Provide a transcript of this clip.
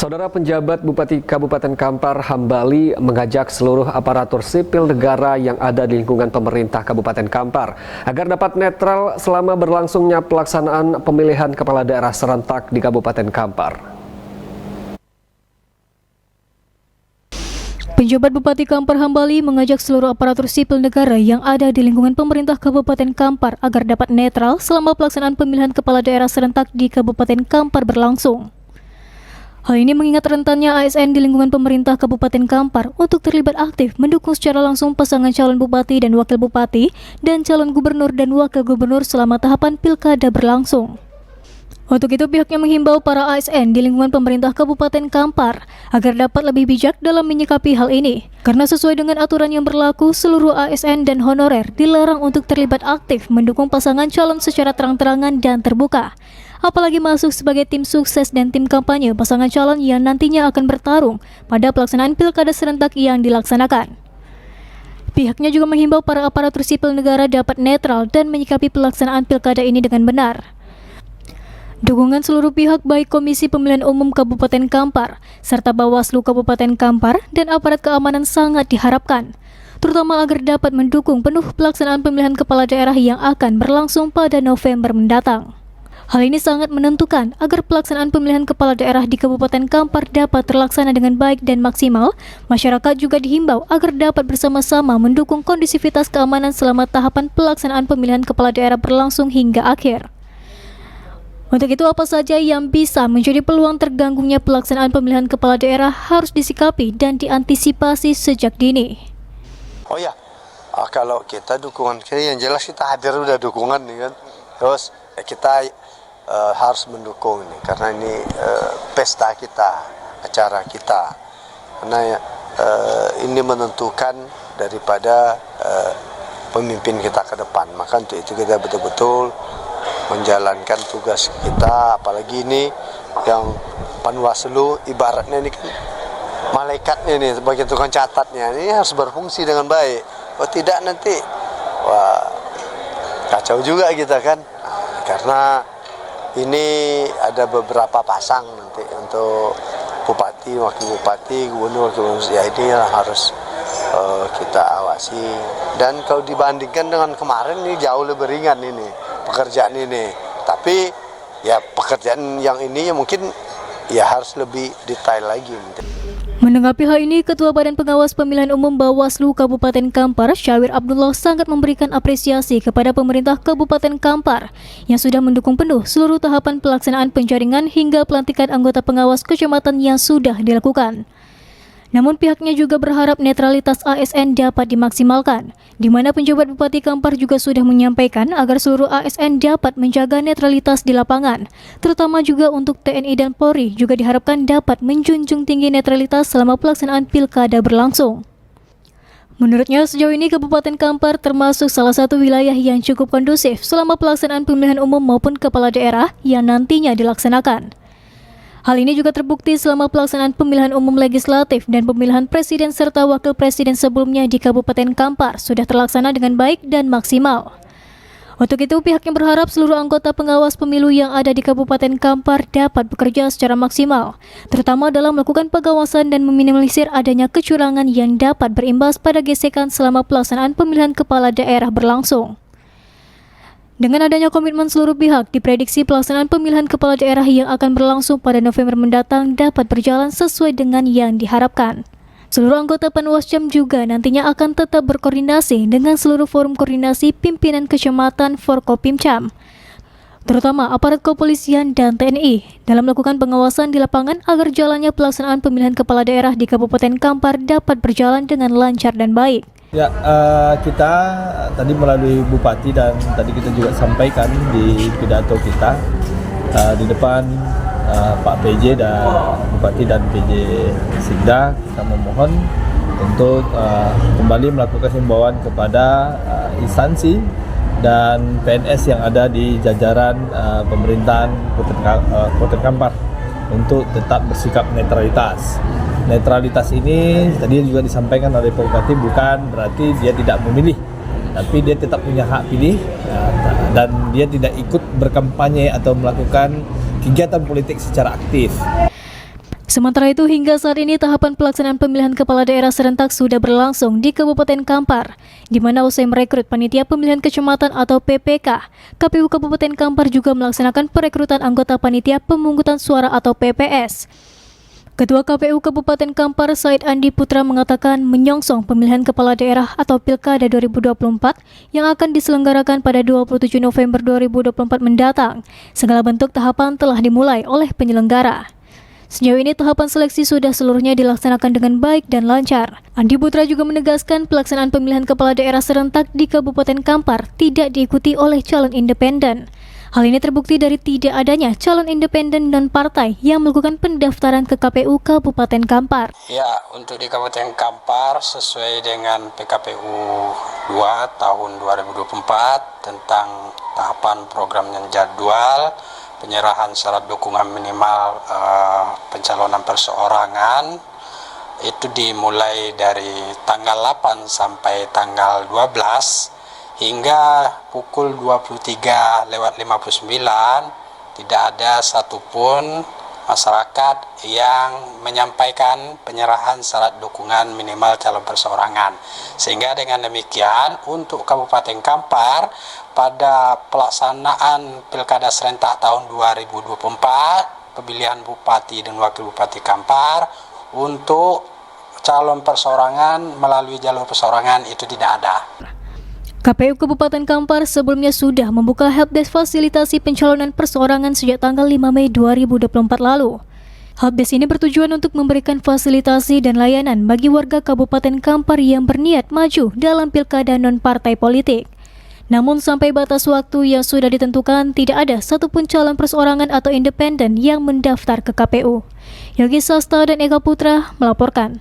Saudara penjabat Bupati Kabupaten Kampar Hambali mengajak seluruh aparatur sipil negara yang ada di lingkungan pemerintah Kabupaten Kampar agar dapat netral selama berlangsungnya pelaksanaan pemilihan kepala daerah serentak di Kabupaten Kampar. Penjabat Bupati Kampar Hambali mengajak seluruh aparatur sipil negara yang ada di lingkungan pemerintah Kabupaten Kampar agar dapat netral selama pelaksanaan pemilihan kepala daerah serentak di Kabupaten Kampar berlangsung. Hal ini mengingat rentannya ASN di lingkungan pemerintah Kabupaten Kampar untuk terlibat aktif mendukung secara langsung pasangan calon bupati dan wakil bupati dan calon gubernur dan wakil gubernur selama tahapan pilkada berlangsung. Untuk itu pihaknya menghimbau para ASN di lingkungan pemerintah Kabupaten Kampar agar dapat lebih bijak dalam menyikapi hal ini. Karena sesuai dengan aturan yang berlaku, seluruh ASN dan honorer dilarang untuk terlibat aktif mendukung pasangan calon secara terang-terangan dan terbuka. Apalagi masuk sebagai tim sukses dan tim kampanye pasangan calon yang nantinya akan bertarung pada pelaksanaan pilkada serentak yang dilaksanakan. Pihaknya juga menghimbau para aparatur sipil negara dapat netral dan menyikapi pelaksanaan pilkada ini dengan benar. Dukungan seluruh pihak baik Komisi Pemilihan Umum Kabupaten Kampar, serta Bawaslu Kabupaten Kampar dan aparat keamanan sangat diharapkan, terutama agar dapat mendukung penuh pelaksanaan pemilihan kepala daerah yang akan berlangsung pada November mendatang. Hal ini sangat menentukan agar pelaksanaan pemilihan kepala daerah di Kabupaten Kampar dapat terlaksana dengan baik dan maksimal. Masyarakat juga dihimbau agar dapat bersama-sama mendukung kondusivitas keamanan selama tahapan pelaksanaan pemilihan kepala daerah berlangsung hingga akhir. Untuk itu, apa saja yang bisa menjadi peluang terganggunya pelaksanaan pemilihan kepala daerah harus disikapi dan diantisipasi sejak dini. Oh ya, kalau kita dukungan, yang jelas kita hadir udah dukungan nih kan. Terus kita harus mendukung ini karena ini pesta kita, acara kita. Karena ini menentukan daripada pemimpin kita ke depan. Maka untuk itu kita betul-betul menjalankan tugas kita, apalagi ini yang Panwaslu ibaratnya ini kan malaikatnya ini sebagai tukang catatnya, ini harus berfungsi dengan baik. Oh tidak nanti wah kacau juga kita kan. Karena ini ada beberapa pasang nanti untuk bupati, wakil bupati, gubernur, ya ini harus kita awasi. Dan kalau dibandingkan dengan kemarin ini jauh lebih ringan ini pekerjaan ini. Tapi ya pekerjaan yang ini ya mungkin ya harus lebih detail lagi. Menanggapi hal ini, Ketua Badan Pengawas Pemilihan Umum Bawaslu Kabupaten Kampar, Syawir Abdullah sangat memberikan apresiasi kepada pemerintah Kabupaten Kampar yang sudah mendukung penuh seluruh tahapan pelaksanaan penjaringan hingga pelantikan anggota pengawas kecamatan yang sudah dilakukan. Namun pihaknya juga berharap netralitas ASN dapat dimaksimalkan, di mana penjabat Bupati Kampar juga sudah menyampaikan agar seluruh ASN dapat menjaga netralitas di lapangan, terutama juga untuk TNI dan Polri juga diharapkan dapat menjunjung tinggi netralitas selama pelaksanaan pilkada berlangsung. Menurutnya sejauh ini Kabupaten Kampar termasuk salah satu wilayah yang cukup kondusif selama pelaksanaan pemilihan umum maupun kepala daerah yang nantinya dilaksanakan. Hal ini juga terbukti selama pelaksanaan pemilihan umum legislatif dan pemilihan presiden serta wakil presiden sebelumnya di Kabupaten Kampar sudah terlaksana dengan baik dan maksimal. Untuk itu pihaknya berharap seluruh anggota pengawas pemilu yang ada di Kabupaten Kampar dapat bekerja secara maksimal, terutama dalam melakukan pengawasan dan meminimalisir adanya kecurangan yang dapat berimbas pada gesekan selama pelaksanaan pemilihan kepala daerah berlangsung. Dengan adanya komitmen seluruh pihak, diprediksi pelaksanaan pemilihan kepala daerah yang akan berlangsung pada November mendatang dapat berjalan sesuai dengan yang diharapkan. Seluruh anggota Panwascam juga nantinya akan tetap berkoordinasi dengan seluruh forum koordinasi pimpinan kecamatan Forkopimcam, terutama aparat kepolisian dan TNI, dalam melakukan pengawasan di lapangan agar jalannya pelaksanaan pemilihan kepala daerah di Kabupaten Kampar dapat berjalan dengan lancar dan baik. Ya, kita tadi melalui Bupati dan tadi kita juga sampaikan di pidato kita di depan Pak PJ dan Bupati dan PJ Sikda, kita memohon untuk kembali melakukan himbauan kepada instansi dan PNS yang ada di jajaran pemerintahan Kabupaten Kampar untuk tetap bersikap netralitas. Netralitas ini tadi juga disampaikan oleh Pak Bupati bukan berarti dia tidak memilih, tapi dia tetap punya hak pilih dan dia tidak ikut berkampanye atau melakukan kegiatan politik secara aktif. Sementara itu, hingga saat ini tahapan pelaksanaan pemilihan kepala daerah serentak sudah berlangsung di Kabupaten Kampar, di mana usai merekrut panitia pemilihan kecamatan atau PPK, KPU Kabupaten Kampar juga melaksanakan perekrutan anggota panitia pemungutan suara atau PPS. Ketua KPU Kabupaten Kampar, Said Andi Putra, mengatakan menyongsong pemilihan kepala daerah atau Pilkada 2024 yang akan diselenggarakan pada 27 November 2024 mendatang. Segala bentuk tahapan telah dimulai oleh penyelenggara. Sejauh ini tahapan seleksi sudah seluruhnya dilaksanakan dengan baik dan lancar. Andi Putra juga menegaskan pelaksanaan pemilihan kepala daerah serentak di Kabupaten Kampar tidak diikuti oleh calon independen. Hal ini terbukti dari tidak adanya calon independen dan partai yang melakukan pendaftaran ke KPU Kabupaten Kampar. Ya, untuk di Kabupaten Kampar sesuai dengan PKPU 2 tahun 2024 tentang tahapan program dan jadwal penyerahan syarat dukungan minimal pencalonan perseorangan itu dimulai dari tanggal 8 sampai tanggal 12 hingga pukul 23:59 tidak ada satupun masyarakat yang menyampaikan penyerahan syarat dukungan minimal calon perseorangan. Sehingga dengan demikian untuk Kabupaten Kampar pada pelaksanaan Pilkada serentak tahun 2024 pemilihan Bupati dan Wakil Bupati Kampar untuk calon perseorangan melalui jalur perseorangan itu tidak ada. KPU Kabupaten Kampar sebelumnya sudah membuka helpdesk fasilitasi pencalonan perseorangan sejak tanggal 5 Mei 2024 lalu. Helpdesk ini bertujuan untuk memberikan fasilitasi dan layanan bagi warga Kabupaten Kampar yang berniat maju dalam pilkada non-partai politik. Namun sampai batas waktu yang sudah ditentukan, tidak ada satupun calon perseorangan atau independen yang mendaftar ke KPU. Yogi Sasta dan Eka Putra melaporkan.